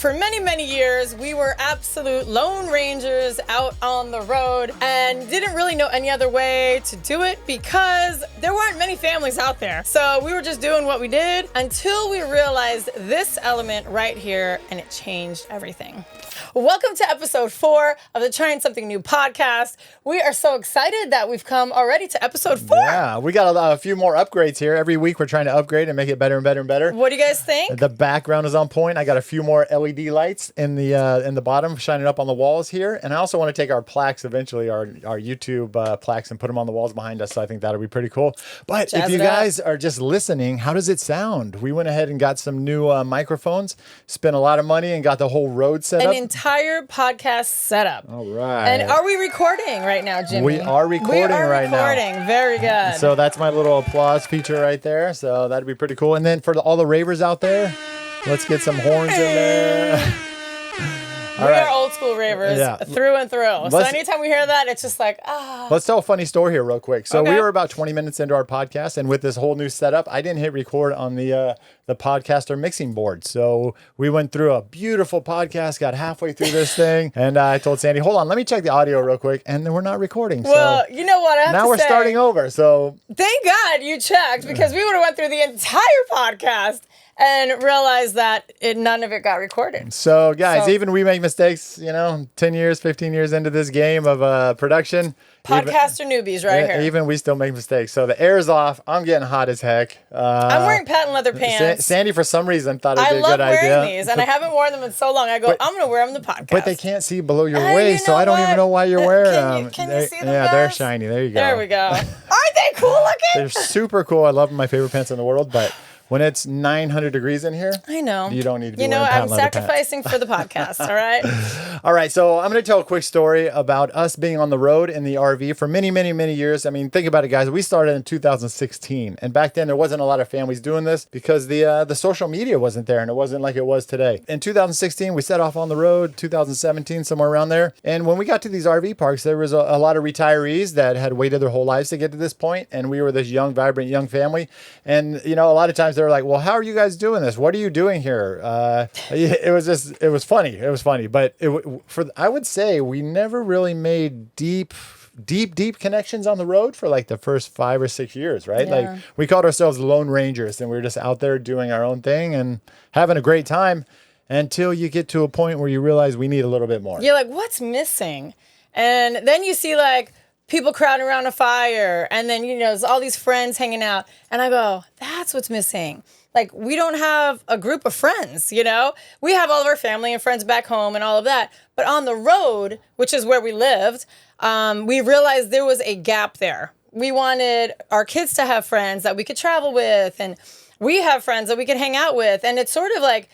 For many, many years, we were absolute lone rangers out on the road and didn't really know any other way to do it because there weren't many families out there. So we were just doing what we did until we realized this element right here, and it changed everything. Welcome to episode 4 of the Trying Something New podcast. We are so excited that we've come already to episode 4. Yeah, we got a few more upgrades here. Every week we're trying to upgrade and make it better and better and better. What do you guys think? The background is on point. I got a few more LED lights in the bottom shining up on the walls here. And I also want to take our plaques eventually, our YouTube plaques, and put them on the walls behind us. So I think that'll be pretty cool. But if you guys are just listening, how does it sound? We went ahead and got some new microphones, spent a lot of money, and got the whole road set up. An entire podcast setup. All right. And are we recording right now, Jimmy? We are recording right now. Very good. So that's my little applause feature right there. So that'd be pretty cool. And then for all the ravers out there, let's get some horns in there. We are old school ravers through and through. So anytime we hear that, it's just like, Let's tell a funny story here real quick. So we were about 20 minutes into our podcast, and with this whole new setup, I didn't hit record on the podcaster mixing board. So we went through a beautiful podcast, got halfway through this thing, and I told Sandy, hold on, let me check the audio real quick, and then we're not recording. Well, you know what? I have now to we're say, starting over. So thank God you checked, because we would have went through the entire podcast and realized that none of it got recorded. So, guys, even we make mistakes, 10 years, 15 years into this game of production. Podcaster newbies right here. Even we still make mistakes. So the air's off. I'm getting hot as heck. I'm wearing patent leather pants. Sandy, for some reason, thought it would be a good idea. I love wearing these, and I haven't worn them in so long. I go, I'm going to wear them in the podcast. But they can't see below your waist, so I don't even know why you're wearing them. Can you see them? Yeah, they're shiny. There you go. There we go. Aren't they cool looking? They're super cool. I love them. My favorite pants in the world, but when it's 900 degrees in here, I know you don't need to be wearing I'm patent leather sacrificing pants. for the podcast. All right. All right. So I'm going to tell a quick story about us being on the road in the RV for many, many, many years. I mean, think about it, guys. We started in 2016, and back then there wasn't a lot of families doing this because the social media wasn't there, and it wasn't like it was today. In 2016, we set off on the road. 2017, somewhere around there. And when we got to these RV parks, there was a lot of retirees that had waited their whole lives to get to this point, and we were this young, vibrant, young family. And a lot of times they were like, "Well, how are you guys doing this? What are you doing here?" It was funny. It was funny, but I would say we never really made deep connections on the road for like the first 5 or 6 years, right? Yeah. Like we called ourselves Lone Rangers, and we were just out there doing our own thing and having a great time until you get to a point where you realize we need a little bit more. You're like, what's missing? And then you see like people crowding around a fire, and then there's all these friends hanging out, and I go, that's what's missing. Like, we don't have a group of friends, We have all of our family and friends back home and all of that. But on the road, which is where we lived, we realized there was a gap there. We wanted our kids to have friends that we could travel with, and we have friends that we could hang out with. And it's sort of like,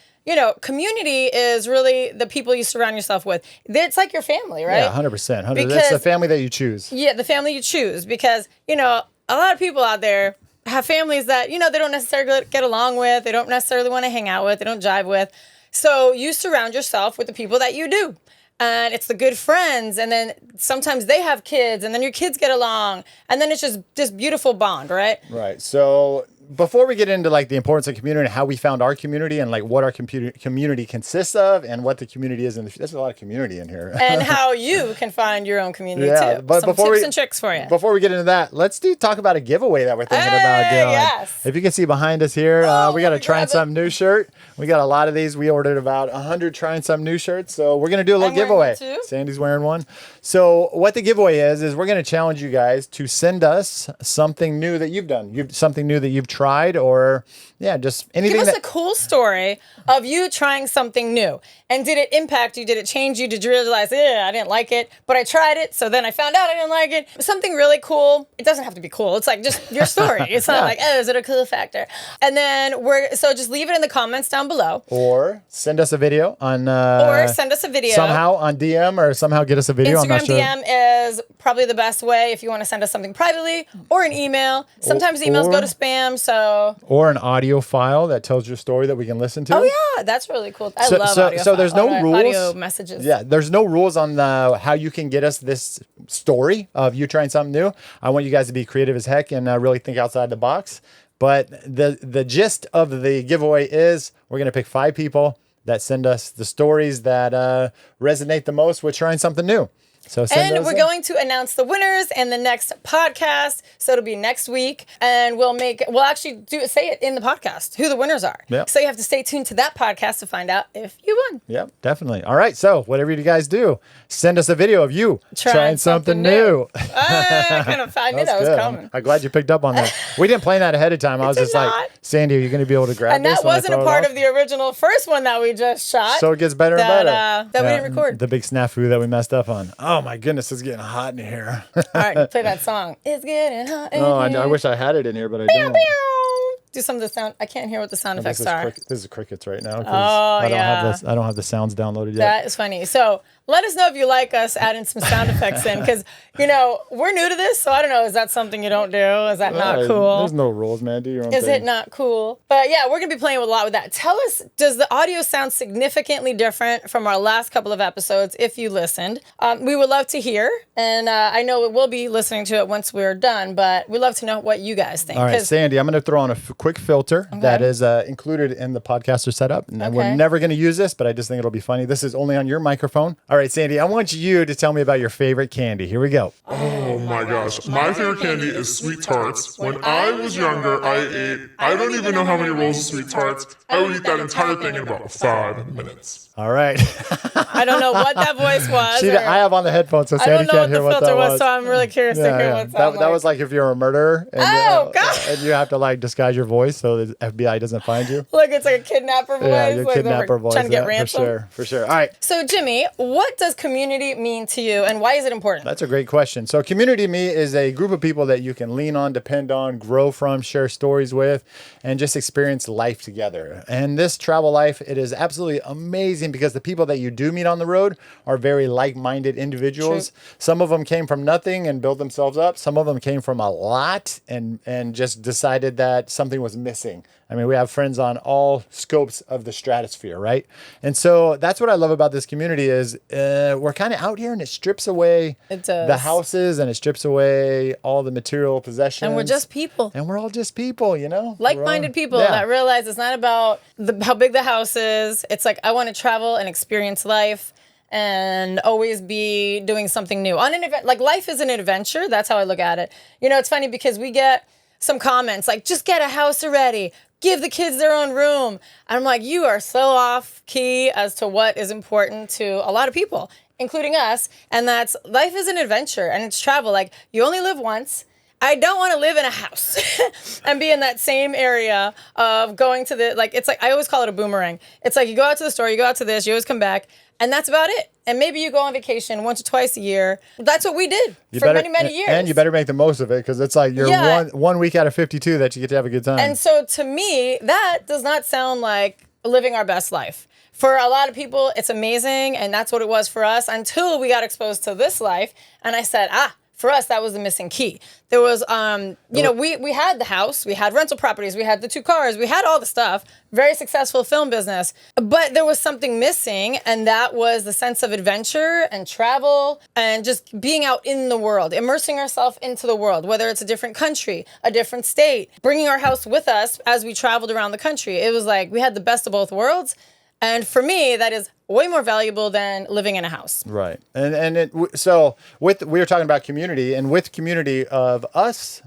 community is really the people you surround yourself with. It's like your family, right? Yeah, 100%. That's the family that you choose. Yeah, the family you choose. Because, a lot of people out there have families that, they don't necessarily get along with. They don't necessarily want to hang out with. They don't jive with. So you surround yourself with the people that you do. And it's the good friends. And then sometimes they have kids, and then your kids get along. And then it's just this beautiful bond, right? Right. So before we get into like the importance of community and how we found our community and like what our community consists of and what the community is there's a lot of community in here. And how you can find your own community too. But some tips and tricks for you. Before we get into that, let's talk about a giveaway that we're thinking about doing. Yes. If you can see behind us here, we got a Trying Something New shirt. We got a lot of these. We ordered about 100 Trying Something New shirts. So we're going to do a little giveaway. Sandy's wearing one. So what the giveaway is we're going to challenge you guys to send us something new that you've done. Something new that you've tried, or just anything. Give us a cool story of you trying something new. And did it impact you? Did it change you? Did you realize, I didn't like it, but I tried it, so then I found out I didn't like it? Something really cool. It doesn't have to be cool. It's like just your story. It's not like, is it a cool factor? And then just leave it in the comments down below. Or send us a video on somehow on DM, or somehow get us a video. Instagram I'm not sure. DM is probably the best way if you want to send us something privately, or an email. Sometimes emails go to spam, so. Or an audio file that tells your story that we can listen to. Oh yeah, that's really cool. I love audio. So there's no rules. Audio messages. Yeah, there's no rules on how you can get us this story of you trying something new. I want you guys to be creative as heck and really think outside the box. But the gist of the giveaway is we're going to pick 5 people that send us the stories that resonate the most with trying something new. So and we're going to announce the winners in the next podcast. So it'll be next week, and we'll actually say it in the podcast who the winners are. Yep. So you have to stay tuned to that podcast to find out if you won. Yep, definitely. All right. So whatever you guys do, send us a video of you trying something new. I knew that was coming. I'm glad you picked up on that. We didn't plan that ahead of time. I was just like, Sandy, are you going to be able to grab this? And that wasn't a part of the original first one that we just shot. So it gets better and better. That we didn't record. The big snafu that we messed up on. Oh my goodness, it's getting hot in here. All right, play that song. It's getting hot in here. I wish I had it in here, but I don't. Do some of the sound. I can't hear what the sound effects are. This is crickets right now. Oh, yeah. I don't have the sounds downloaded yet. That is funny. So let us know if you like us adding some sound effects in, because, we're new to this, so I don't know. Is that something you don't do? Is that not cool? There's no rules, man. Do your own thing. Is it not cool? But yeah, we're going to be playing with a lot with that. Tell us, does the audio sound significantly different from our last couple of episodes if you listened? We would love to hear, and I know we'll be listening to it once we're done, but we'd love to know what you guys think. All right, Sandy, I'm going to throw on a quick filter that is included in the podcaster setup. And we're never going to use this, but I just think it'll be funny. This is only on your microphone. All right, Sandy, I want you to tell me about your favorite candy. Here we go. Oh my gosh. My favorite candy is Sweet Tarts. When I was younger, I don't even know how many rolls of Sweet Tarts. I would eat that entire thing in about 5 minutes. All right. I don't know what that voice was. I have on the headphones, so Sandy can't hear what that was. So I'm really curious to hear what that was like if you're a murderer and, God. and you have to disguise your voice so the FBI doesn't find you. Like it's like a kidnapper voice. Yeah, your kidnapper voice. Trying to get ransom. For sure. All right. So Jimmy, what does community mean to you, and why is it important? That's a great question. So community to me is a group of people that you can lean on, depend on, grow from, share stories with, and just experience life together. And this travel life, it is absolutely amazing because the people that you do meet on the road are very like-minded individuals. True. Some of them came from nothing and built themselves up. Some of them came from a lot and just decided that something was missing. I mean, we have friends on all scopes of the stratosphere, right? And so that's what I love about this community is we're kind of out here and it strips away the houses and it strips away all the material possessions. And we're just people. And we're all just people, Like-minded people that realize it's not about how big the house is. It's like, I want to travel and experience life and always be doing something new. On an event, like life is an adventure. That's how I look at it. It's funny because we get some comments like, just get a house already. Give the kids their own room. And I'm like, you are so off key as to what is important to a lot of people, including us. And that's life is an adventure and it's travel. Like you only live once. I don't want to live in a house and be in that same area of going to it's like, I always call it a boomerang. It's like you go out to the store, you go out to this, you always come back, and that's about it. And maybe you go on vacation once or twice a year. That's what we did for many, many years. And you better make the most of it because it's like you're one week out of 52 that you get to have a good time. And so to me, that does not sound like living our best life. For a lot of people, it's amazing, and that's what it was for us until we got exposed to this life. And I said, for us, that was the missing key. There was, we had the house, we had rental properties, we had the 2 cars, we had all the stuff, very successful film business. But there was something missing, and that was the sense of adventure and travel and just being out in the world, immersing ourselves into the world, whether it's a different country, a different state, bringing our house with us as we traveled around the country. It was like we had the best of both worlds. And for me, that is way more valuable than living in a house. Right. So we were talking about community, and with community of us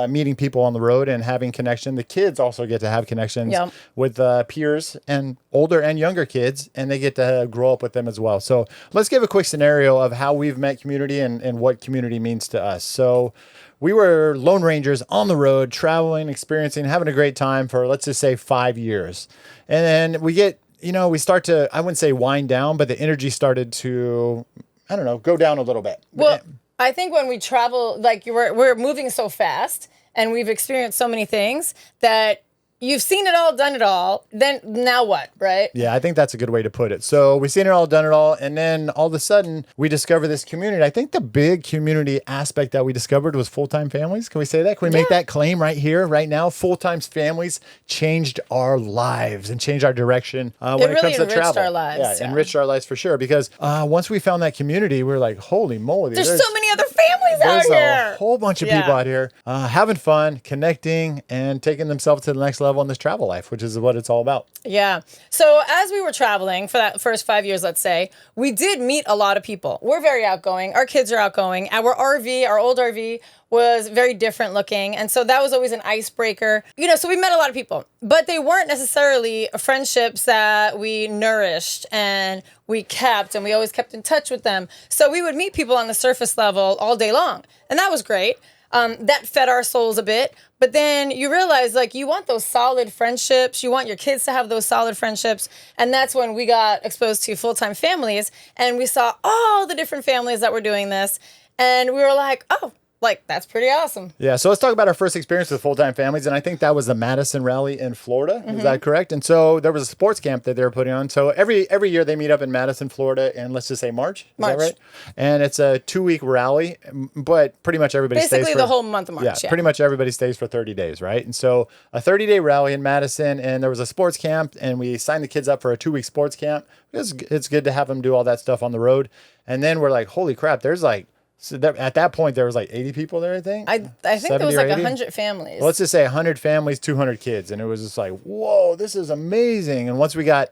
meeting people on the road and having connection, the kids also get to have connections with peers and older and younger kids, and they get to grow up with them as well. So let's give a quick scenario of how we've met community and what community means to us. So we were Lone Rangers on the road, traveling, experiencing, having a great time for, let's just say, 5 years. And then we get, we start to, I wouldn't say wind down, but the energy started to, go down a little bit. Well, I think when we travel, like we're moving so fast and we've experienced so many things that you've seen it all, done it all, then now what, right? Yeah, I think that's a good way to put it. So we've seen it all, done it all, and then all of a sudden we discover this community. I think the big community aspect that we discovered was full-time families. Can we say that? Can we make that claim right here, right now? Full-time families changed our lives and changed our direction when it comes to travel. It really enriched our lives. Yeah, enriched our lives for sure. Because once we found that community, we were like, holy moly. There's so many other families out there's here. a whole bunch of people out here having fun, connecting, and taking themselves to the next level in this travel life, which is what it's all about. Yeah. So as we were traveling for that first 5 years, let's say, we did meet a lot of people. We're very outgoing. Our kids are outgoing. Our RV, our old RV, was very different looking. And so that was always an icebreaker. You know, so we met a lot of people, but they weren't necessarily friendships that we nourished and we kept, and we always kept in touch with them. So we would meet people on the surface level all day long. And that was great. That fed our souls a bit. But then you realize, like, you want those solid friendships. You want your kids to have those solid friendships. And that's when we got exposed to full-time families. And we saw all the different families that were doing this. And we were like, oh, like, that's pretty awesome. Yeah, so let's talk about our first experience with full-time families, and I think that was the Madison Rally in Florida. Is that correct? And so there was a sports camp that they were putting on. So every year they meet up in Madison, Florida, and let's just say March. Is that right? And it's a 2-week rally, but pretty much everybody stays basically the whole month of March. Yeah, pretty much everybody stays for 30 days, right? And so a 30-day rally in Madison, and there was a sports camp, and we signed the kids up for a 2-week sports camp. It's good to have them do all that stuff on the road. And then we're like, holy crap, there's like, so at that point, there was like 80 people there, I think. I think there was like 100 families. Well, let's just say 100 families, 200 kids. And it was just like, whoa, this is amazing. And once we got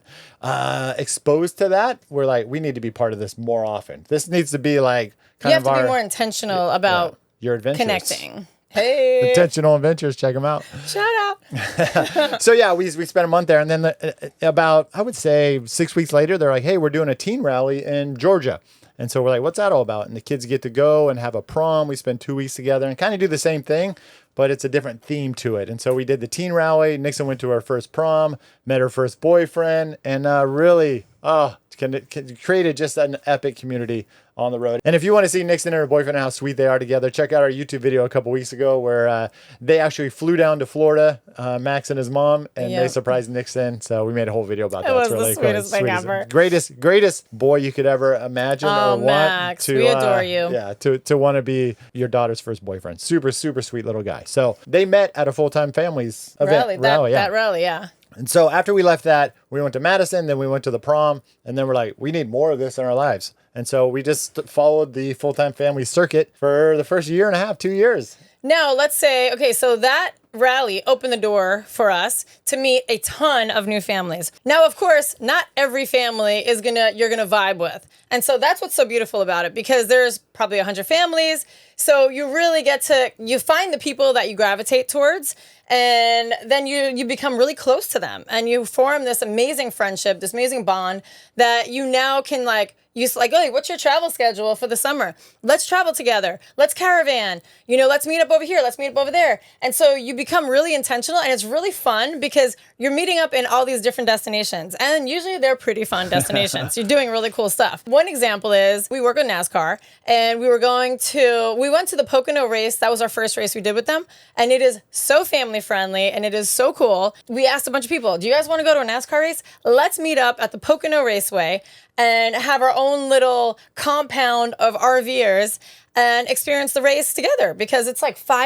exposed to that, we're like, we need to be part of this more often. This needs to be like you have to be more intentional about your adventures. Connecting. Hey. Intentional adventures. Check them out. Shout out. So yeah, we spent a month there. And then about, I would say 6 weeks later, they're like, hey, we're doing a teen rally in Georgia. And so we're like, what's that all about? And the kids get to go and have a prom. We spend 2 weeks together and kind of do the same thing, but it's a different theme to it. And so we did the teen rally. Nixon went to her first prom, met her first boyfriend, and really created just an epic community on the road. And if you want to see Nixon and her boyfriend and how sweet they are together, check out our YouTube video a couple weeks ago where they actually flew down to Florida, Max and his mom, and they surprised Nixon. So we made a whole video about that. It was it's really the sweetest thing ever. Greatest boy you could ever imagine or want. Max, we adore you. Yeah, to want to be your daughter's first boyfriend. Super, super sweet little guy. So they met at a full-time families event. That rally, yeah. And so after we left that, we went to Madison, then we went to the prom, and then we're like, we need more of this in our lives. And so we just followed the full-time family circuit for the first year and a half, 2 years. Now, let's say, okay, so that rally opened the door for us to meet a ton of new families. Now, of course, not every family you're gonna vibe with. And so that's what's so beautiful about it, because there's probably 100 families. So you really you find the people that you gravitate towards, and then you become really close to them, and you form this amazing friendship, this amazing bond that you now can hey, what's your travel schedule for the summer? Let's travel together. Let's caravan. Let's meet up over here. Let's meet up over there. And so you become really intentional, and it's really fun because you're meeting up in all these different destinations. And usually they're pretty fun destinations. You're doing really cool stuff. One example is we work with NASCAR, and we went to the Pocono race. That was our first race we did with them. And it is so family friendly, and it is so cool. We asked a bunch of people, do you guys want to go to a NASCAR race? Let's meet up at the Pocono Raceway and have our own little compound of RVers and experience the race together, because it's like 4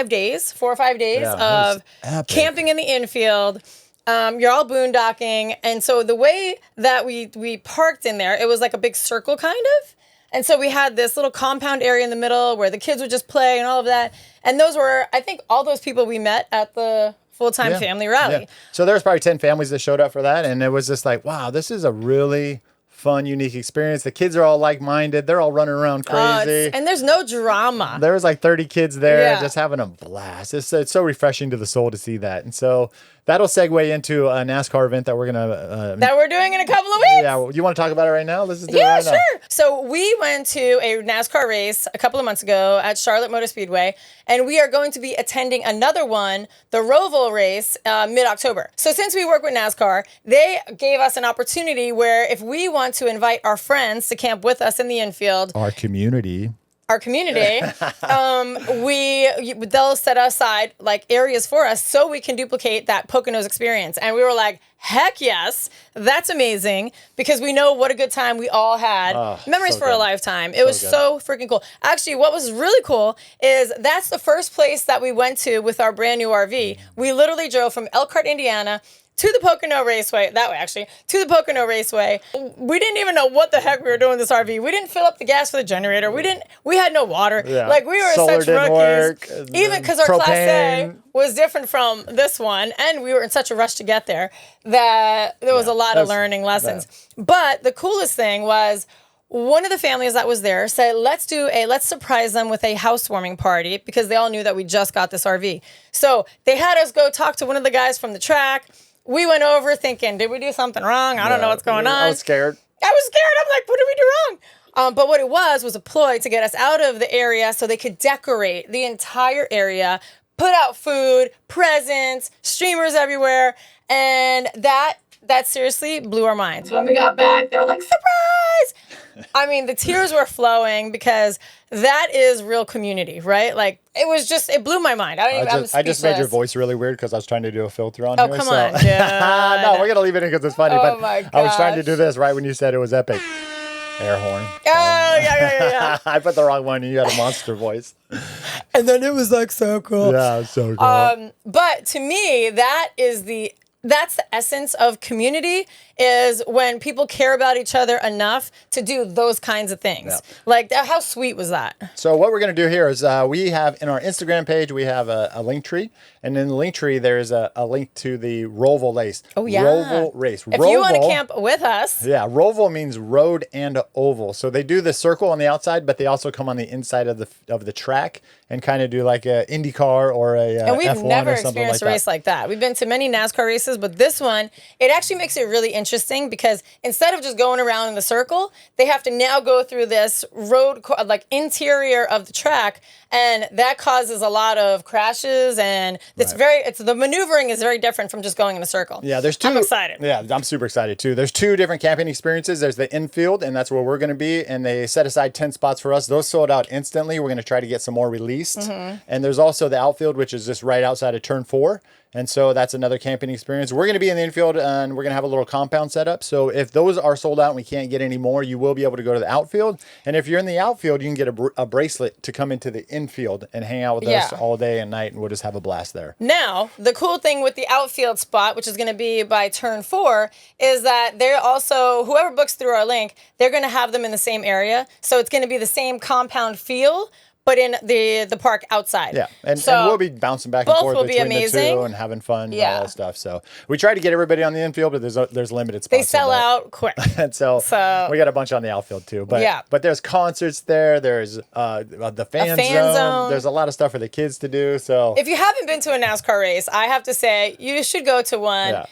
or 5 days of camping in the infield. You're all boondocking. And so the way that we parked in there, it was like a big circle kind of. And so we had this little compound area in the middle where the kids would just play and all of that. And those were, I think, all those people we met at the full-time family rally. Yeah. So there was probably 10 families that showed up for that. And it was just like, wow, this is a really fun, unique experience. The kids are all like-minded. They're all running around crazy. And there's no drama. There was like 30 kids there just having a blast. It's so refreshing to the soul to see that. And so that'll segue into a NASCAR event that we're going to... that we're doing in a couple of weeks. Yeah, you want to talk about it right now? Let's just do it right now. Yeah, sure. So we went to a NASCAR race a couple of months ago at Charlotte Motor Speedway, and we are going to be attending another one, the Roval race, mid-October. So since we work with NASCAR, they gave us an opportunity where if we want to invite our friends to camp with us in the infield... Our community, they'll set aside like areas for us so we can duplicate that Poconos experience. And we were like, heck yes, that's amazing, because we know what a good time we all had. Memories for a lifetime. It was so freaking cool. Actually, what was really cool is that's the first place that we went to with our brand new RV. We literally drove from Elkhart, Indiana, to the Pocono Raceway, that way actually, to the Pocono Raceway. We didn't even know what the heck we were doing in this RV. We didn't fill up the gas for the generator. We had no water. Yeah. Like we were Solar such didn't rookies. work, Even because our Class A propane. was different from this one, and we were in such a rush to get there that there was a lot of learning lessons. But the coolest thing was, one of the families that was there said, let's surprise them with a housewarming party, because they all knew that we just got this RV. So they had us go talk to one of the guys from the track. We went over thinking, did we do something wrong? I don't know what's going on. I was scared. I'm like, what did we do wrong? But what it was a ploy to get us out of the area so they could decorate the entire area, put out food, presents, streamers everywhere. And that seriously blew our minds. When we got back, they were like, surprise! I mean, the tears were flowing, because that is real community, right? Like, it blew my mind. I just made your voice really weird because I was trying to do a filter on here. Oh, come on, dude. No, we're going to leave it in because it's funny. Oh but my I was trying to gosh. do this right when you said it was epic. Air horn. Oh, yeah. I put the wrong one and you had a monster voice. And then it was like so cool. Yeah, it was so cool. But to me, that's the essence of community, is when people care about each other enough to do those kinds of things. Yeah. Like, how sweet was that? So what we're going to do here is we have in our Instagram page, we have a link tree. And in the link tree, there's a link to the Roval race. Oh, yeah. Roval race. If you want to camp with us. Yeah, Roval means road and oval. So they do the circle on the outside, but they also come on the inside of the track and kind of do like a IndyCar or a And we've F1 never or something experienced like a race that. like that. We've been to many NASCAR races, but this one, it actually makes it really interesting, because instead of just going around in the circle, they have to now go through this road, like interior of the track, and that causes a lot of crashes, and the maneuvering is very different from just going in a circle. Yeah, there's two. I'm excited. Yeah, I'm super excited too. There's two different camping experiences. There's the infield, and that's where we're going to be, and they set aside 10 spots for us. Those sold out instantly. We're going to try to get some more released. Mm-hmm. And there's also the outfield, which is just right outside of turn 4. And so that's another camping experience. We're going to be in the infield, and we're going to have a little compound set up. So if those are sold out and we can't get any more, you will be able to go to the outfield. And if you're in the outfield, you can get a bracelet to come into the infield and hang out with us all day and night, and we'll just have a blast there. Now, the cool thing with the outfield spot, which is going to be by turn 4, is that they're also, whoever books through our link, they're going to have them in the same area. So it's going to be the same compound feel, but in the park outside. Yeah, and So we'll be bouncing back and both forth will be between amazing. the two and having fun and Yeah. all that stuff. So we try to get everybody on the infield, but there's limited spots. They sell out quick. And so So- we got a bunch on the outfield too. But Yeah. but there's concerts there. There's the fan zone. There's a lot of stuff for the kids to do. So If you haven't been to a NASCAR race, I have to say you should go to one. Yeah.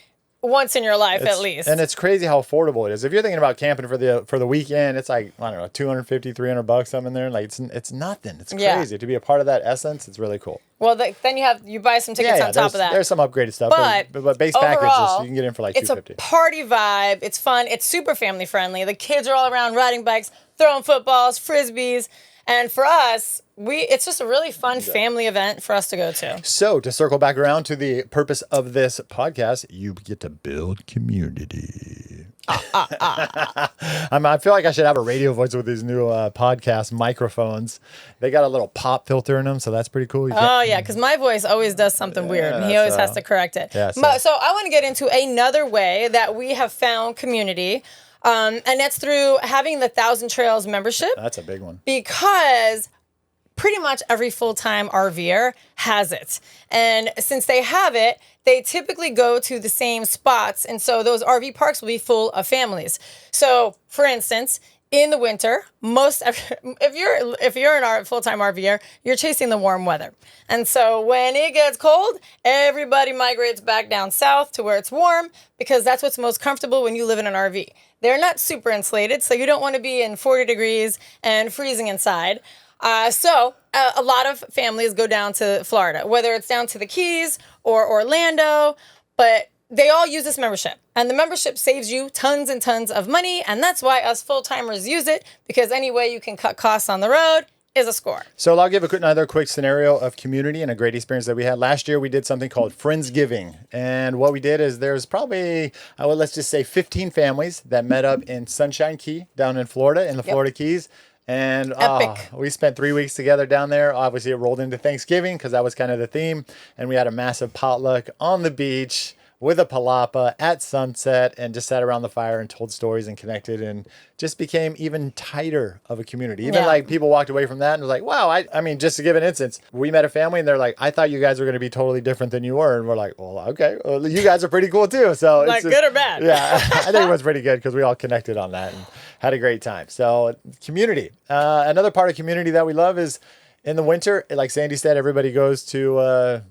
Once in your life, at least. And it's crazy how affordable it is. If you're thinking about camping for the weekend, it's like, I don't know, $250, $300 something there. Like it's nothing. It's crazy. To be a part of that essence, it's really cool. Well, then you buy some tickets on top of that. There's some upgraded stuff. But base overall, package, you can get in for like it's $250. a party vibe. It's fun. It's super family friendly. The kids are all around riding bikes, throwing footballs, frisbees. And for us, it's just a really fun family event for us to go to. So to circle back around to the purpose of this podcast, you get to build community. I feel like I should have a radio voice with these new podcast microphones. They got a little pop filter in them, so that's pretty cool. Oh, yeah, because my voice always does something weird, and he always has to correct it. Yeah, So I want to get into another way that we have found community, and that's through having the 1,000 Trails membership. That's a big one. Because pretty much every full-time RVer has it. And since they have it, they typically go to the same spots. And so those RV parks will be full of families. So, for instance, in the winter, if you're an full-time RVer, you're chasing the warm weather. And so when it gets cold, everybody migrates back down south to where it's warm, because that's what's most comfortable when you live in an RV. They're not super insulated, so you don't want to be in 40 degrees and freezing inside. So a lot of families go down to Florida, whether it's down to the Keys or Orlando, but they all use this membership. And the membership saves you tons and tons of money, and that's why us full-timers use it, because any way you can cut costs on the road is a score. So I'll give another quick scenario of community and a great experience that we had. Last year, we did something called Friendsgiving. And what we did is there's probably, let's just say 15 families that met up in Sunshine Key down in Florida, in the Florida Keys. And we spent 3 weeks together down there. Obviously, it rolled into Thanksgiving because that was kind of the theme. And we had a massive potluck on the beach with a palapa at sunset and just sat around the fire and told stories and connected and just became even tighter of a community. Even like people walked away from that and was like, wow, I mean, just to give an instance, we met a family and they're like, I thought you guys were going to be totally different than you were. And we're like, well, okay, well, you guys are pretty cool too. So like it's just, good or bad? Yeah, I think it was pretty good because we all connected on that and had a great time. So community. Another part of community that we love is in the winter, like Sandy said, everybody goes to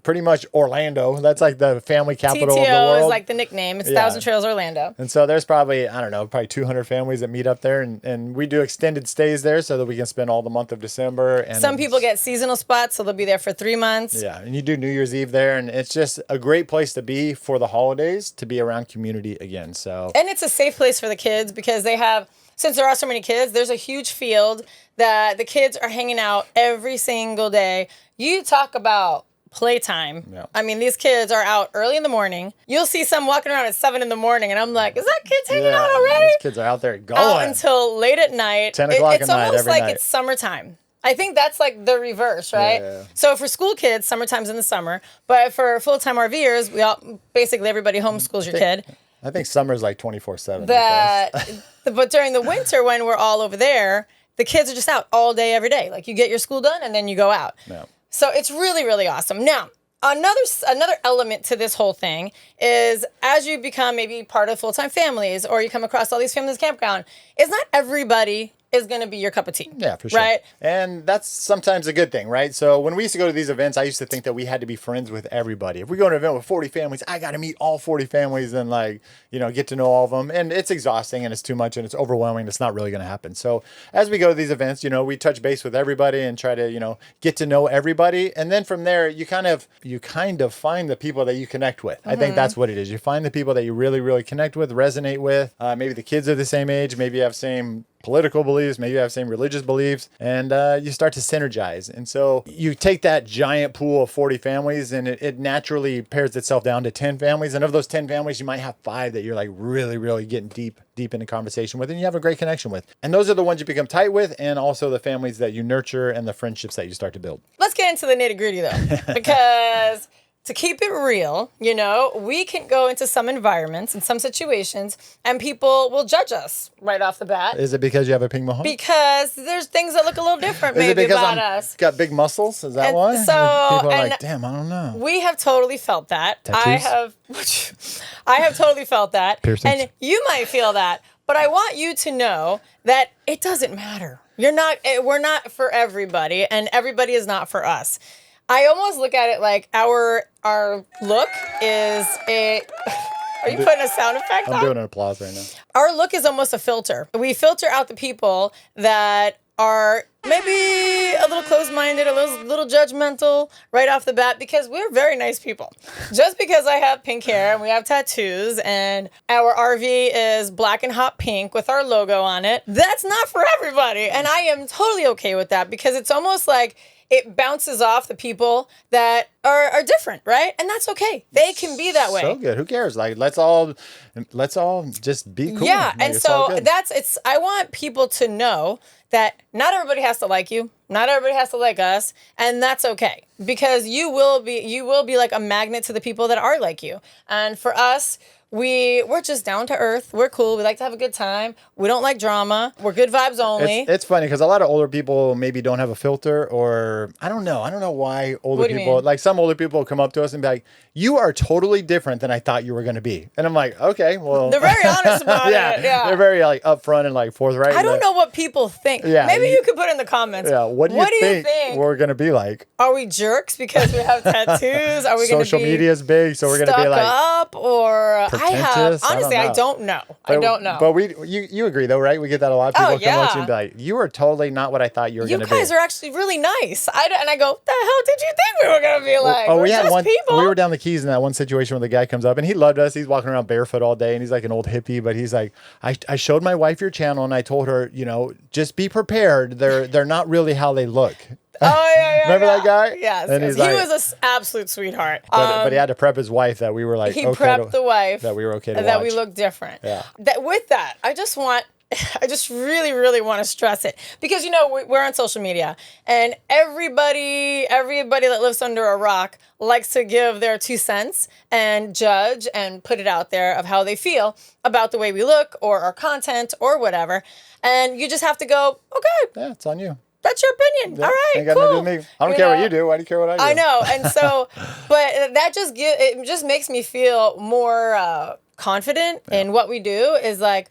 pretty much Orlando. That's like the family capital of the TTO world. is like the nickname. It's Thousand Trails Orlando. And so there's probably, I don't know, probably 200 families that meet up there. And we do extended stays there so that we can spend all the month of December. And some people get seasonal spots, so they'll be there for 3 months. Yeah, and you do New Year's Eve there. And it's just a great place to be for the holidays, to be around community again. So And it's a safe place for the kids because they have, since there are so many kids, there's a huge field that the kids are hanging out every single day. You talk about playtime. Yeah. I mean, these kids are out early in the morning. You'll see some walking around at 7 in the morning, and I'm like, is that kids hanging out already? These kids are out there going. Out until late at night. 10 o'clock It's at night, almost every like night. it's summertime. I think that's like the reverse, right? Yeah. So for school kids, summertime's in the summer. But for full-time RVers, we all basically everybody homeschools your kid. I think summer's like 24/7. But during the winter when we're all over there, the kids are just out all day, every day. Like you get your school done and then you go out. Yeah. So it's really, really awesome. Now, another element to this whole thing is as you become maybe part of full-time families or you come across all these families campground, is not everybody is going to be your cup of tea. Yeah, for sure. Right? And that's sometimes a good thing, right? So when we used to go to these events, I used to think that we had to be friends with everybody. If we go to an event with 40 families, I got to meet all 40 families and get to know all of them. And it's exhausting and it's too much and it's overwhelming. It's not really going to happen. So as we go to these events, we touch base with everybody and try to, get to know everybody. And then from there, you kind of find the people that you connect with. I think that's what it is. You find the people that you really, really connect with, resonate with. Maybe the kids are the same age. Maybe you have same political beliefs, maybe you have same religious beliefs, and you start to synergize. And so you take that giant pool of 40 families and it naturally pairs itself down to 10 families. And of those 10 families, you might have 5 that you're like really, really getting deep into conversation with and you have a great connection with. And those are the ones you become tight with and also the families that you nurture and the friendships that you start to build. Let's get into the nitty-gritty though, because to keep it real, we can go into some environments and some situations and people will judge us right off the bat. Is it because you have a pink mohawk? Because there's things that look a little different Is it maybe because about I'm us. got big muscles? Is that And why? so- People are and like, damn, I don't know. We have totally felt that. Tattoos? I have totally felt that. Piercings? And you might feel that. But I want you to know that it doesn't matter. We're not for everybody, and everybody is not for us. I almost look at it like our look is a... Are you putting a sound effect on? I'm doing an applause right now. Our look is almost a filter. We filter out the people that are maybe a little closed-minded, a little judgmental right off the bat because we're very nice people. Just because I have pink hair and we have tattoos and our RV is black and hot pink with our logo on it, that's not for everybody. And I am totally okay with that because it's almost like it bounces off the people that are different, right? And that's okay. They can be that way. So good. Who cares? Like, let's all just be cool. Yeah, Like, and it's all so good. I want people to know that not everybody has to like you, not everybody has to like us, and that's okay because you will be like a magnet to the people that are like you. And for us, we're just down to earth. We're cool. We like to have a good time. We don't like drama. We're good vibes only. It's funny because a lot of older people maybe don't have a filter, or I don't know why older What do you people, mean? like some older people will come up to us and be like, "You are totally different than I thought you were going to be," and I'm like, "Okay, well." They're very honest about it. Yeah. They're very like upfront and like forthright. I don't know what people think. Yeah, Maybe you could put in the comments. Yeah, what do you think we're going to be like? Are we jerks because we have tattoos? Are we going to be Social media is big, so we're going to be stuck like up? Or pretentious? Honestly, I don't know. I don't know. But you agree though, right? We get that a lot. People come up to you yeah. and be like, "You are totally not what I thought you were You going to be." guys are actually really nice. And I go, the hell did you think we were going to be like? Oh, we're we had just one. people. We were down the Keys in that one situation where the guy comes up and he loved us. He's walking around barefoot all day and he's like an old hippie, but he's like, I showed my wife your channel and I told her, just be prepared. They're not really how they look. Oh, yeah. Remember that guy? Yes. And yes. he's like- He was an absolute sweetheart. But he had to prep his wife that we were like, He okay prepped the wife that we were okay to that watch. we look different. Yeah. With that, I just want I just really, really want to stress it because, we're on social media and everybody that lives under a rock likes to give their 2 cents and judge and put it out there of how they feel about the way we look or our content or whatever. And you just have to go, okay. Yeah, it's on you. That's your opinion. Yeah, All right, ain't got cool. nothing to do with me. I don't care what you do. Why do you care what I do? I know. And so, but that just makes me feel more confident in what we do is like,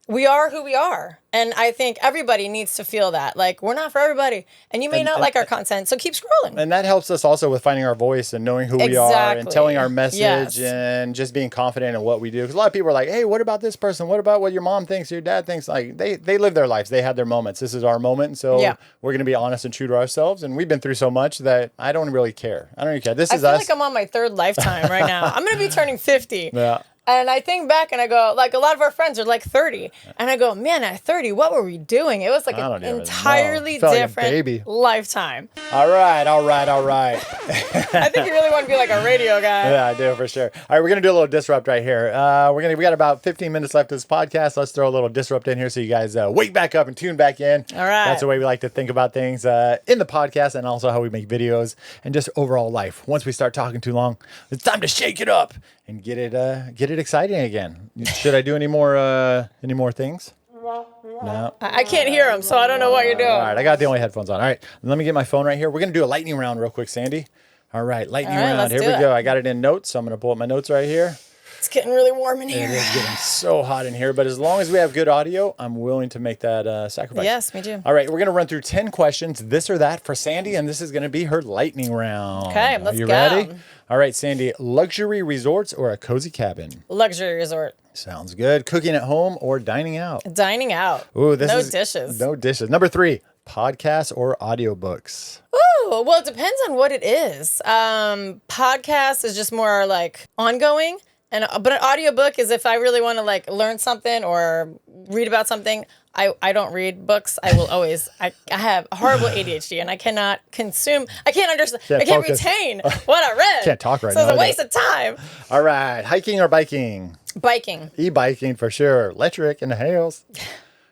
we are who we are. And I think everybody needs to feel that. Like, we're not for everybody. And you may not like our content, so keep scrolling. And that helps us also with finding our voice and knowing who we are and telling our message and just being confident in what we do. Because a lot of people are like, hey, what about this person? What about what your mom thinks, your dad thinks? Like, they live their lives. They have their moments. This is our moment. And so we're going to be honest and true to ourselves. And we've been through so much that I don't really care. I don't really care. This is us. I feel like I'm on my 3rd lifetime right now. I'm going to be turning 50. Yeah. And I think back and I go, like, a lot of our friends are like 30. And I go, man, at 30, what were we doing? It was like an entirely different lifetime. All right. I think you really want to be like a radio guy. Yeah, I do for sure. All right, we're gonna do a little disrupt right here. We got about 15 minutes left of this podcast. Let's throw a little disrupt in here so you guys wake back up and tune back in. All right. That's the way we like to think about things in the podcast and also how we make videos and just overall life. Once we start talking too long, it's time to shake it up and get it exciting again. Should I do any more things? No. I can't hear them, so I don't know what you're doing. All right, I got the only headphones on. All right, let me get my phone right here. We're going to do a lightning round real quick, Sandy. All right, lightning round. Here we go. I got it in notes, so I'm going to pull up my notes right here. It's getting really warm in here. It is getting so hot in here, but as long as we have good audio, I'm willing to make that sacrifice. Yes, me too. All right, we're going to run through 10 questions, this or that, for Sandy, and this is going to be her lightning round. Okay, let's go. Are you ready? All right, Sandy, luxury resorts or a cozy cabin? Luxury resort. Sounds good. Cooking at home or dining out? Dining out. Ooh, no dishes. No dishes. Number 3, podcasts or audiobooks? Ooh, well, it depends on what it is. Podcast is just more like ongoing. But an audiobook is if I really want to like learn something or read about something. I don't read books. I will always. I have horrible ADHD and I cannot consume. I can't understand. I can't retain what I read. Can't talk right now. So it's a waste of time. All right, hiking or biking? Biking. E-biking for sure. Electric in the hills.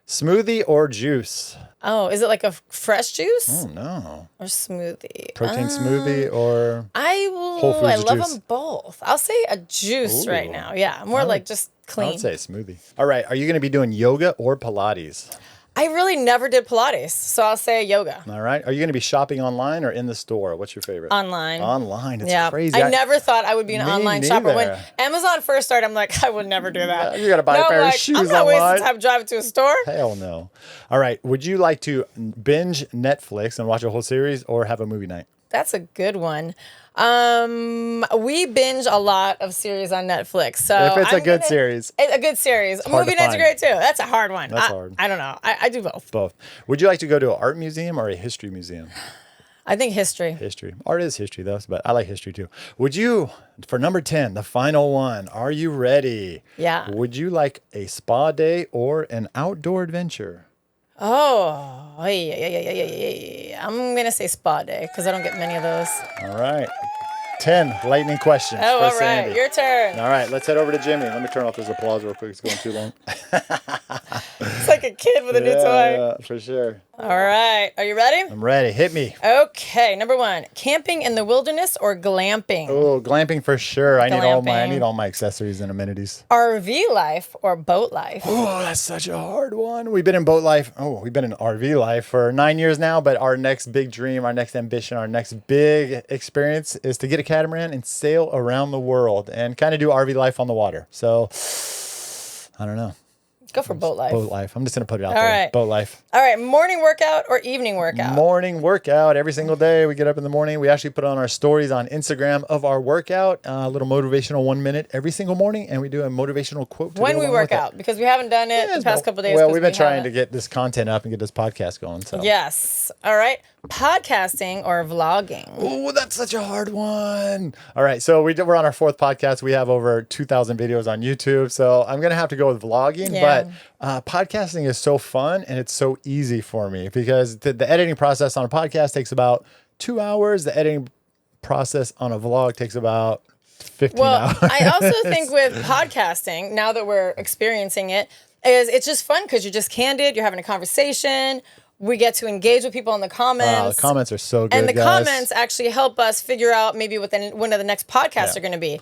Smoothie or juice? Oh, is it like a fresh juice? Oh no. Or smoothie? Protein smoothie or Whole Foods I love them both. I'll say a juice right now. Yeah, more like just clean. I would say smoothie. All right, are you going to be doing yoga or Pilates? I really never did Pilates, so I'll say yoga. All right. Are you going to be shopping online or in the store? What's your favorite? Online. Online. It's crazy. I never thought I would be an online shopper. When Amazon first started, I'm like, I would never do that. You got to buy a pair of shoes online. I'm not wasting time driving to a store. Hell no. All right. Would you like to binge Netflix and watch a whole series or have a movie night? That's a good one. We binge a lot of series on Netflix. So if it's a good series. A good series. Movie nights are great too. That's a hard one. That's hard. I don't know. I do both. Both. Would you like to go to an art museum or a history museum? I think history. History. Art is history though, but I like history too. Would you, for number 10, the final one, are you ready? Yeah. Would you like a spa day or an outdoor adventure? Oh, yeah. I'm going to say spa day because I don't get many of those. All right. 10 lightning questions. Oh, for all right. Sandy. Your turn. All right. Let's head over to Jimmy. Let me turn off this applause real quick. It's going too long. It's like a kid with a new toy. Yeah, for sure. All right. Are you ready? I'm ready. Hit me. Okay. Number 1, camping in the wilderness or glamping? Oh, glamping for sure. I need all my accessories and amenities. RV life or boat life? Oh, that's such a hard one. We've been in boat life. Oh, we've been in RV life for 9 years now, but our next big dream, our next ambition, our next big experience is to get a catamaran and sail around the world and kind of do RV life on the water. So, I don't know. Go for boat life. Boat life. I'm just going to put it out All there. right. Boat life. All right. Morning workout or evening workout? Morning workout every single day. We get up in the morning. We actually put on our stories on Instagram of our workout, a little motivational 1 minute every single morning, and we do a motivational quote. When we work out, because we haven't done it the past couple of days. Well, we've been trying to get this content up and get this podcast going. So yes. All right. Podcasting or vlogging? Oh, that's such a hard one. All right. So we're on our 4th podcast. We have over 2,000 videos on YouTube. So I'm going to have to go with vlogging. But podcasting is so fun and it's so easy for me because the editing process on a podcast takes about 2 hours. The editing process on a vlog takes about 15 hours. I also think with podcasting, now that we're experiencing it, is it's just fun because you're just candid. You're having a conversation. We get to engage with people in the comments. The comments are so good, and the guys. comments actually help us figure out maybe what one of the next podcasts are going to be.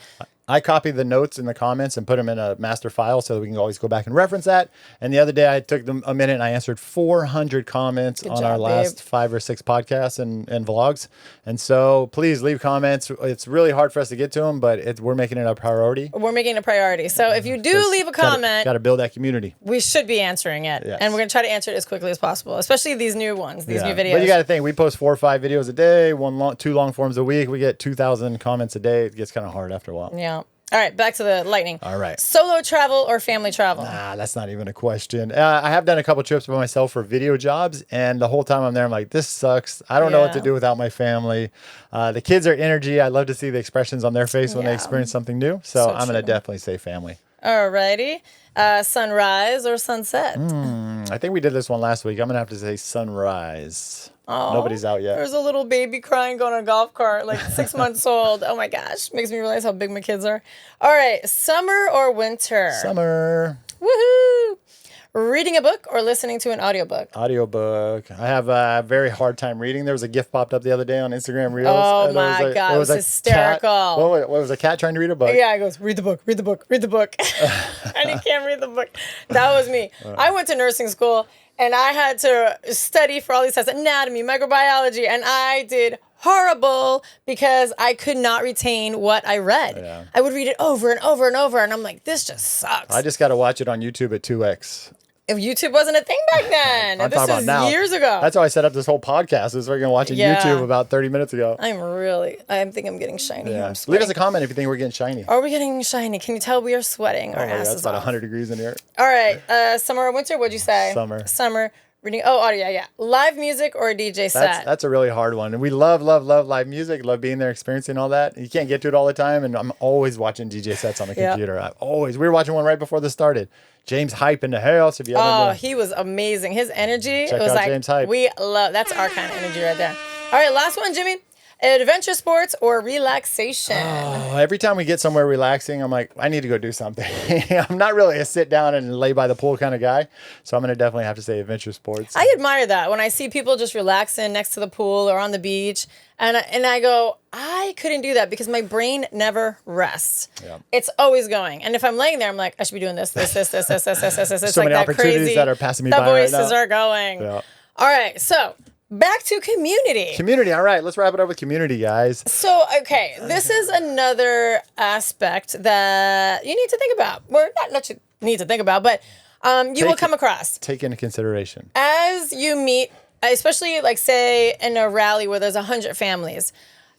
I copy the notes in the comments and put them in a master file so that we can always go back and reference that. And the other day I took them a minute and I answered 400 comments on our last 5 or 6 podcasts and vlogs. And so please leave comments. It's really hard for us to get to them, but we're making it a priority. We're making it a priority. So if you do leave a comment, got to build that community. We should be answering it. Yes. And we're going to try to answer it as quickly as possible, especially these new ones, these new videos. But you got to think, we post 4 or 5 videos a day, 2 long forms a week. We get 2,000 comments a day. It gets kind of hard after a while. Yeah. All right, back to the lightning. All right. Solo travel or family travel? That's not even a question. I have done a couple trips by myself for video jobs, and the whole time I'm there, I'm like, this sucks. I don't know what to do without my family. The kids are energy. I love to see the expressions on their face when they experience something new. So I'm going to definitely say family. All righty. Sunrise or sunset? I think we did this one last week. I'm going to have to say sunrise. Oh, nobody's out yet. There's a little baby crying going on a golf cart, like 6 months old. Oh my gosh. Makes me realize how big my kids are. All right. Summer or winter? Summer. Woohoo. Reading a book or listening to an audiobook? Audiobook. I have a very hard time reading. There was a GIF popped up the other day on Instagram Reels. Oh my God. It was hysterical. What was a cat trying to read a book? Yeah, it goes, read the book, read the book, read the book. And he can't read the book. That was me. I went to nursing school. And I had to study for all these tests, anatomy, microbiology, and I did horrible because I could not retain what I read. Yeah. I would read it over and over and over, and I'm like, this just sucks. I just got to watch it on YouTube at 2x. If YouTube wasn't a thing back then. I'm this talking is about now. Years ago. That's how I set up this whole podcast. Is we're going to watch YouTube about 30 minutes ago. I think I'm getting shiny. Yeah. Leave us a comment if you think we're getting shiny. Are we getting shiny? Can you tell we are sweating our asses That's about off? 100 degrees in here. All right. Summer or winter? What'd you say? Summer. Reading. Oh, audio. Yeah. Live music or a DJ set? That's a really hard one. And we love live music. Love being there, experiencing all that. You can't get to it all the time. And I'm always watching DJ sets on the computer. We were watching one right before this started. James Hype in the house. If you haven't he was amazing. His energy. Check it was out like James Hype. that's our kind of energy right there. All right, last one, Jimmy. Adventure sports or relaxation? Every time we get somewhere relaxing, I'm like, I need to go do something. I'm not really a sit down and lay by the pool kind of guy. So I'm going to definitely have to say adventure sports. I admire that when I see people just relaxing next to the pool or on the beach. And I go, I couldn't do that because my brain never rests. Yeah. It's always going. And if I'm laying there, I'm like, I should be doing this. It's So like many that opportunities crazy. that are passing me the by right voices now. are going. Yeah. All right, so back to community. Community. All right, let's wrap it up with community, guys. So, okay, this is another aspect that you need to think about. Or not you need to think about, but you will come across. Take into consideration. As you meet, especially like say in a rally where there's 100 families,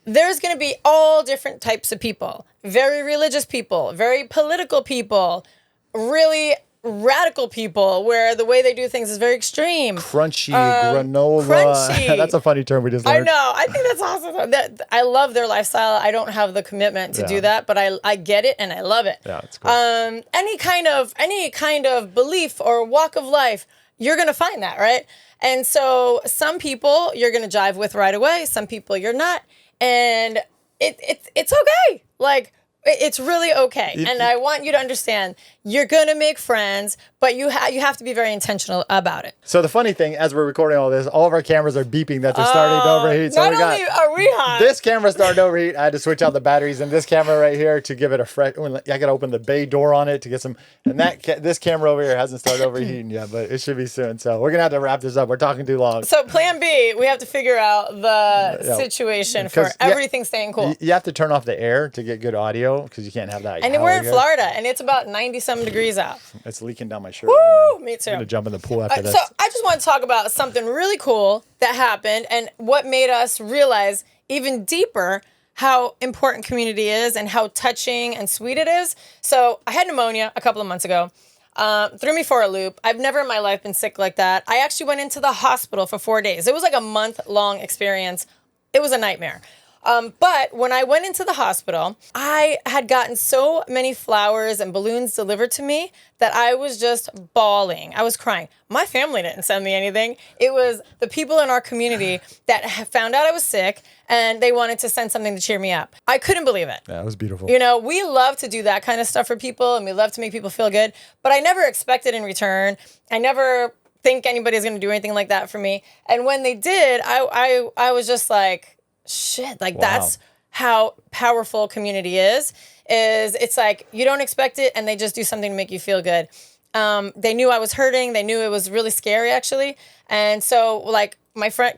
there's going to be all different types of people. Very religious people, very political people, really radical people where the way they do things is very extreme. Crunchy, granola. Crunchy. That's a funny term we just learned. I know. I think that's awesome. I love their lifestyle. I don't have the commitment to do that, but I get it and I love it. Yeah, it's cool. Any kind of belief or walk of life, you're going to find that, right? And so some people you're going to jive with right away. Some people you're not. And it's okay. Like, it's really okay. And I want you to understand, you're going to make friends, but you have to be very intentional about it. So the funny thing, as we're recording all this, all of our cameras are beeping that they're starting to overheat. So Not only are we hot. This camera started to overheat. I had to switch out the batteries in this camera right here to give it a fresh. I got to open the bay door on it to get some. And this camera over here hasn't started overheating yet, but it should be soon. So we're gonna have to wrap this up. We're talking too long. So plan B, we have to figure out the situation for everything staying cool. You have to turn off the air to get good audio because you can't have that. And we're in Florida, and it's about 90-some degrees out. It's leaking down my shirt. Woo! Right now. Me too. I'm gonna jump in the pool after this. So I just want to talk about something really cool that happened and what made us realize even deeper how important community is and how touching and sweet it is. So I had pneumonia a couple of months ago. Threw me for a loop. I've never in my life been sick like that. I actually went into the hospital for 4 days. It was like a month-long experience. It was a nightmare. But when I went into the hospital, I had gotten so many flowers and balloons delivered to me that I was just bawling. I was crying. My family didn't send me anything. It was the people in our community that found out I was sick and they wanted to send something to cheer me up. I couldn't believe it. Yeah, it was beautiful. You know, we love to do that kind of stuff for people and we love to make people feel good, but I never expected in return. I never think anybody's going to do anything like that for me. And when they did, I was just like, shit, like that's how powerful community is it's like you don't expect it and they just do something to make you feel good. They knew I was hurting. They knew it was really scary actually. And so like my friend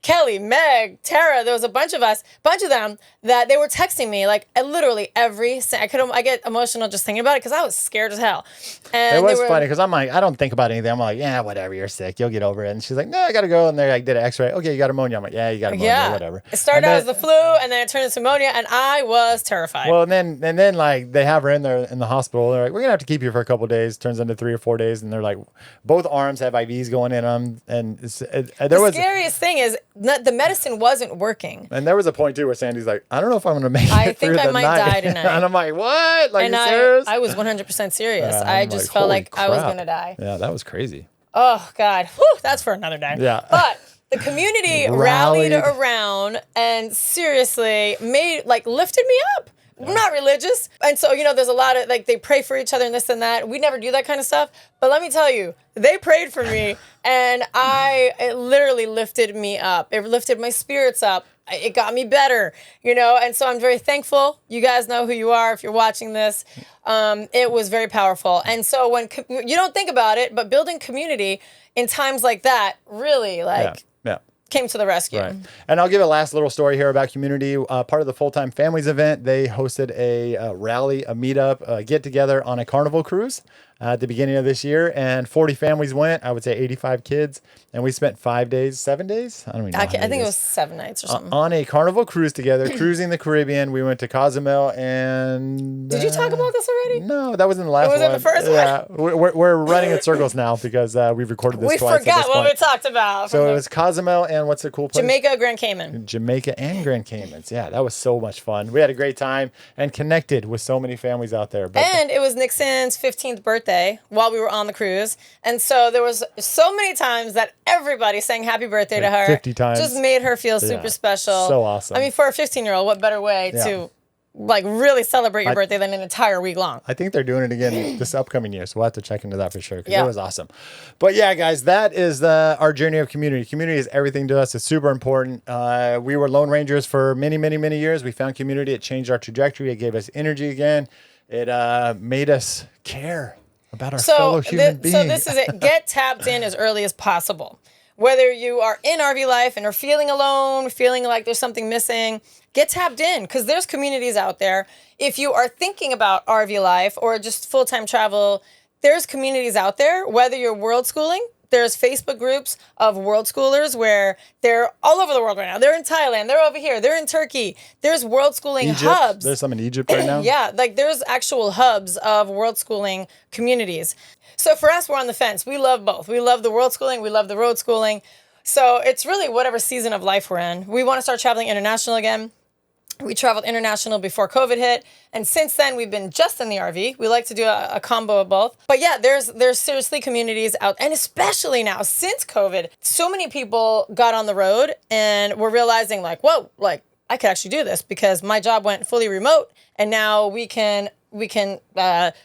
Kelly, Meg, Tara, there was a bunch of them that they were texting me like literally I get emotional just thinking about it because I was scared as hell. And it was funny because I'm like, I don't think about anything. I'm like, yeah, whatever, you're sick, you'll get over it. And she's like, no, I gotta go. And they like did an X-ray. Okay, you got pneumonia. I'm like, yeah, you got pneumonia, whatever. It started out as the flu, and then it turned into pneumonia, and I was terrified. Well, and then like they have her in there in the hospital. They're like, we're gonna have to keep you for a couple of days. Turns into 3 or 4 days, and they're like, both arms have IVs going in them, and the scariest thing is the medicine wasn't working. And there was a point too where Sandy's like, I don't know if I'm gonna make it through the night. I think I might die tonight. And I'm like, what? Like, and you serious? I was 100% serious. Yeah, I just felt like I was gonna die. Yeah, that was crazy. Oh God, whew, that's for another day. Yeah. But the community rallied around and seriously lifted me up. I'm not religious. And so, there's a lot of they pray for each other and this and that. We never do that kind of stuff. But let me tell you, they prayed for me and it literally lifted me up. It lifted my spirits up. It got me better, and so I'm very thankful. You guys know who you are if you're watching this. It was very powerful. And so when you don't think about it, but building community in times like that really came to the rescue. Right. And I'll give a last little story here about community. Part of the Full-Time Families event, they hosted a rally, a meetup, a get-together on a Carnival cruise at the beginning of this year. And 40 families went, I would say 85 kids. And we spent 7 days? I don't even know. I think it was 7 nights or something. On a Carnival cruise together, cruising the Caribbean. We went to Cozumel and... Did you talk about this already? No, that was in the last one. It was in the first one? Yeah. We're running in circles now because we've recorded this twice. We forgot what we talked about. So it was Cozumel and what's the cool place? Jamaica, Grand Cayman. Jamaica and Grand Caymans. Yeah, that was so much fun. We had a great time and connected with so many families out there. And it was Nixon's 15th birthday while we were on the cruise. And so there was so many times that everybody sang happy birthday to her. 50 times. Just made her feel super special. So awesome. I mean, for a 15-year-old, what better way to really celebrate your birthday than an entire week long? I think they're doing it again this upcoming year, so we'll have to check into that for sure because it was awesome. But yeah, guys, that is our journey of community. Community is everything to us. It's super important. We were Lone Rangers for many, many, many years. We found community. It changed our trajectory. It gave us energy again. It made us care about our fellow human beings. So this is it. Get tapped in as early as possible. Whether you are in RV life and are feeling alone, feeling like there's something missing, get tapped in because there's communities out there. If you are thinking about RV life or just full-time travel, there's communities out there. Whether you're world schooling, there's Facebook groups of world schoolers where they're all over the world right now. They're in Thailand. They're over here. They're in Turkey. There's world schooling hubs. There's some in Egypt right now. Yeah, there's actual hubs of world schooling communities. So for us, we're on the fence. We love both. We love the world schooling. We love the road schooling. So it's really whatever season of life we're in. We want to start traveling international again. We traveled international before COVID hit. And since then, we've been just in the RV. We like to do a combo of both. But yeah, there's seriously communities out. And especially now, since COVID, so many people got on the road and we're realizing whoa, I could actually do this because my job went fully remote. And now we can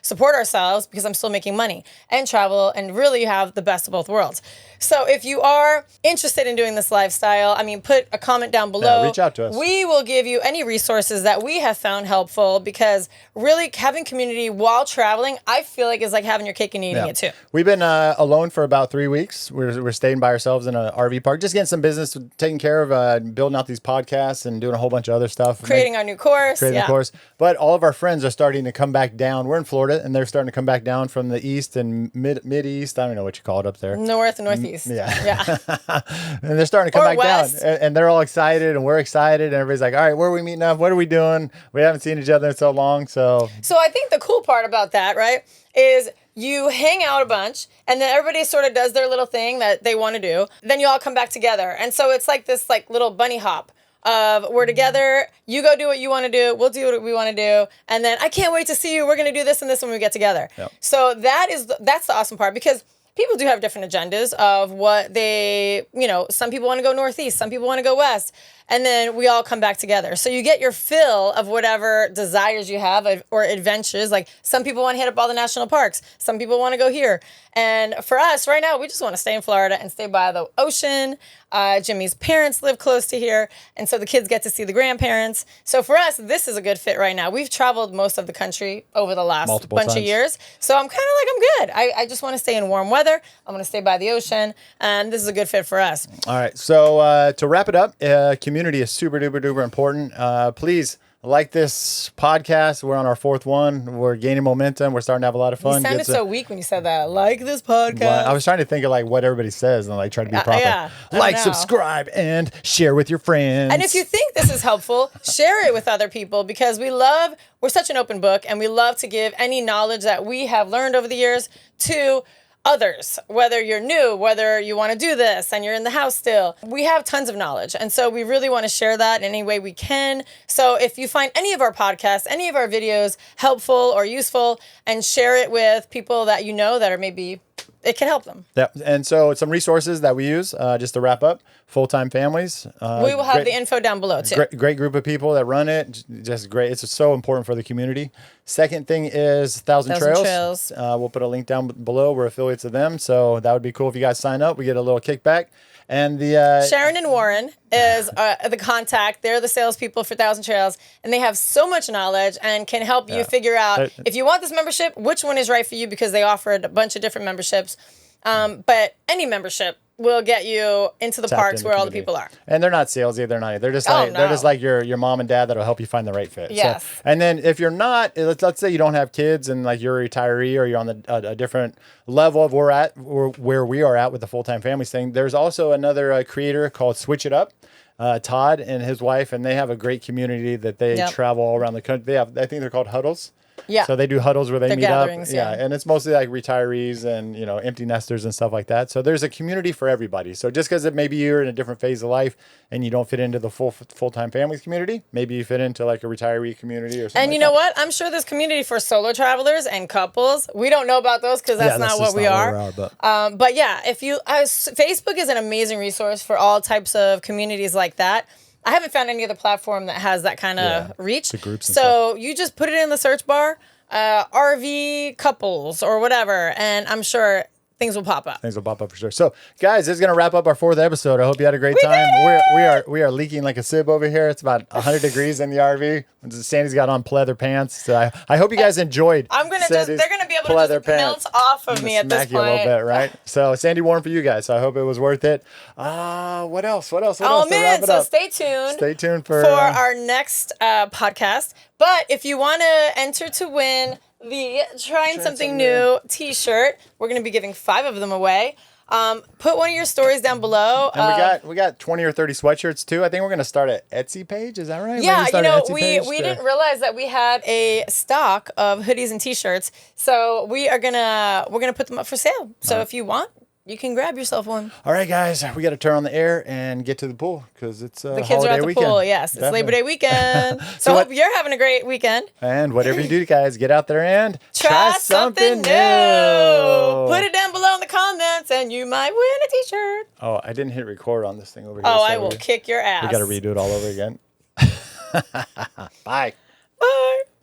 support ourselves because I'm still making money and travel and really have the best of both worlds. So if you are interested in doing this lifestyle, put a comment down below. Yeah, reach out to us. We will give you any resources that we have found helpful because really having community while traveling, I feel like is like having your cake and eating it too. We've been alone for about 3 weeks. We're staying by ourselves in an RV park, just getting some business taken care of, building out these podcasts and doing a whole bunch of other stuff. Creating our new course. Creating the course. But all of our friends are starting to come back down. We're in Florida and they're starting to come back down from the east and mid-east. I don't know what you call it up there. North and northeast. Yeah. And they're starting to come back west. down and they're all excited and we're excited and everybody's like, all right, where are we meeting up? What are we doing? We haven't seen each other in so long. So I think the cool part about that, right, is you hang out a bunch and then everybody sort of does their little thing that they want to do. Then you all come back together. And so it's like this little bunny hop of we're together, you go do what you want to do, we'll do what we want to do, and then I can't wait to see you, we're going to do this and this when we get together. Yep. So that's the awesome part, because people do have different agendas of what they, some people want to go northeast, some people want to go west, and then we all come back together. So you get your fill of whatever desires you have or adventures. Like some people want to hit up all the national parks, some people want to go here. And for us right now, we just want to stay in Florida and stay by the ocean. Jimmy's parents live close to here, and so the kids get to see the grandparents. So for us, this is a good fit right now. We've traveled most of the country over the last Multiple bunch of times. years. So I'm kind of like, I'm good. I just want to stay in warm weather. I want to stay by the ocean, and this is a good fit for us. All right. So to wrap it up, community is super duper duper important. Please like this podcast. We're on our 4th one. We're gaining momentum. We're starting to have a lot of fun. You sounded so weak when you said that. Like this podcast. I was trying to think of like what everybody says and like try to be proper. yeah, I Like, know. subscribe, and share with your friends. And if you think this is helpful, share it with other people, because we're such an open book, and we love to give any knowledge that we have learned over the years to others, whether you're new, whether you want to do this and you're in the house still. We have tons of knowledge, and so we really want to share that in any way we can. So if you find any of our podcasts, any of our videos helpful or useful, and share it with people that you know that are maybe it can help them. Yeah, and so some resources that we use, just to wrap up, full-time families. We will have the info down below too. Great group of people that run it. Just great. It's so important for the community. Second thing is Thousand Trails. We'll put a link down below. We're affiliates of them, so that would be cool if you guys sign up. We get a little kickback. And the Sharon and Warren is the contact. They're the salespeople for Thousand Trails, and they have so much knowledge and can help you figure out if you want this membership, which one is right for you, because they offered a bunch of different memberships. But any membership will get you into the parks where all the people are. And they're not salesy. They're not. They're just like they're just like your mom and dad that'll help you find the right fit. Yes. So, and then if you're not, let's say you don't have kids and like you're a retiree or you're on a different level of where we are at with the full-time families thing. There's also another creator called Switch It Up. Todd and his wife, and they have a great community that they travel all around the country. They have, I think they're called huddles. Yeah. So they do huddles where they meet up. Yeah. And it's mostly like retirees and, empty nesters and stuff like that. So there's a community for everybody. So just because maybe you're in a different phase of life and you don't fit into the full-time families community, maybe you fit into like a retiree community or something. And you know what? I'm sure there's community for solo travelers and couples. We don't know about those because that's not what we are. But yeah, Facebook is an amazing resource for all types of communities like that. I haven't found any other platform that has that kind of reach. The groups and so you just put it in the search bar, RV couples or whatever, and I'm sure things will pop up. Things will pop up for sure. So, guys, this is gonna wrap up our 4th episode. I hope you had a great time. We are leaking like a sieve over here. It's about 100 degrees in the RV. Sandy's got on pleather pants. So I hope you guys enjoyed. They're gonna be able to just melt off of me at this point. Smack you a little bit, right? So Sandy warm for you guys. So I hope it was worth it. What else? Oh man! So stay tuned. Stay tuned for our next podcast. But if you want to enter to win the Trying Something New t-shirt, we're going to be giving 5 of them away. Put one of your stories down below. And we got 20 or 30 sweatshirts too. I think we're going to start an Etsy page. Is that right? Yeah, we didn't realize that we had a stock of hoodies and t-shirts. So we're going to put them up for sale. So if you want, you can grab yourself one. All right, guys, we got to turn on the air and get to the pool because it's the kids are at the weekend. pool. Yes, it's Labor Day weekend. So hope you're having a great weekend. And whatever you do, guys, get out there and try something new. Put it down below in the comments, and you might win a t-shirt. Oh, I didn't hit record on this thing over here. Oh, I will kick your ass. We got to redo it all over again. Bye.